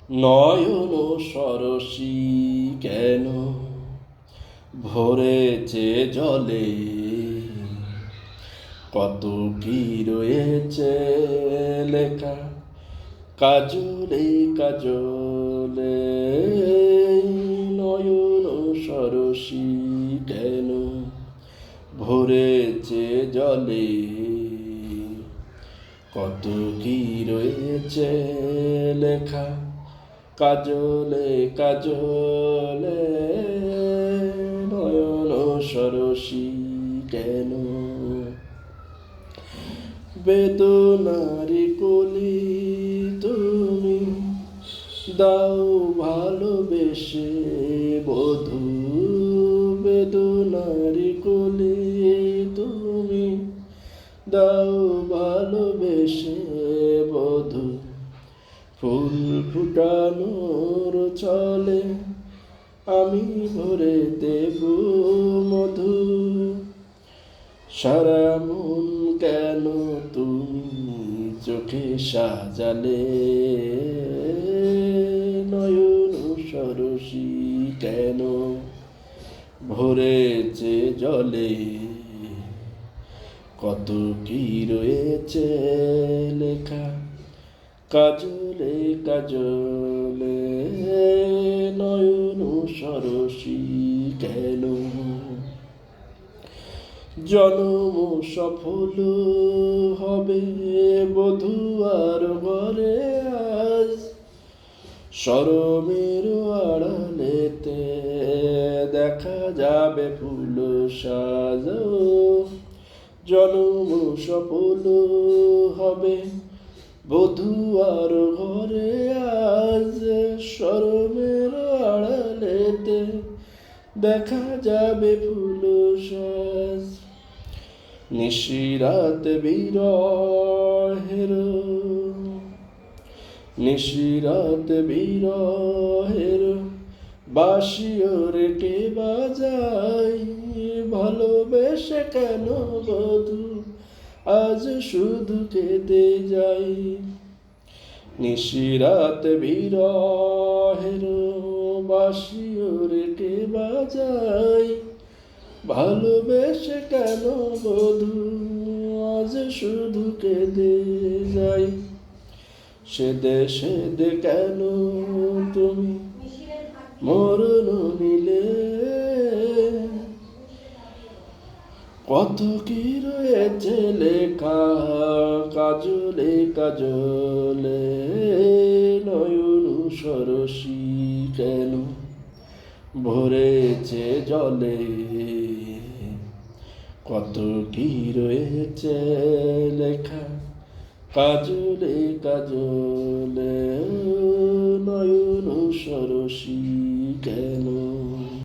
নয়ন সরসী কেন ভরেছে জলে, কত কি রয়েছে লেখা কাজলে কাজলে। নয়ন সরসী কেন ভরেছে জলে, কত কি রয়েছে লেখা কাজলে কাজলে। নয়ন সরসী কেন বেদনারি কলি তুমি দাও ভালোবেসে বধূ। বেদনারি কলি তুমি দাও ভালোবেসে বধূ। ফুল ফুটানোর চলে আমি ভরে দেব মধু। সারা মন কেন তুমি চোখে সাজালে, নয়ন সরসী কেন ভরেছে জলে, কত কি রয়েছে লেখা কাজলে কাজলে। নয়ন সরসী কেন জনম সফল হবে বধূ আর ঘরে আজ। শরমের আড়ালেতে দেখা যাবে ফুল সাজ। জনম সফল হবে বধূ আর ঘরে আজ। শরমের আড়ালেতে দেখা যাবে ফুল সাজ। নিশিরাত বিরহের নিশিরাত বিরহের বাঁশিওর কে বাজাই। ভালোবেসে কেন বধূ আজ শুধু কেঁদে যাই। নিশিরাত বিরহের বাঁশিওর কে বাজাই। ভালোবেসে কেন বধূ আজ শুধু কেঁদে যাই। সেদে সেদে কেন তুমি মরণ নিলে, কত কি রয়েছে লেখা কাজলে কাজলে। নয়ন সরসী কেন ভরেছে জলে, কত কি রয়েছে লেখা কাজলে কাজলে। নয়ন সরসী কেন।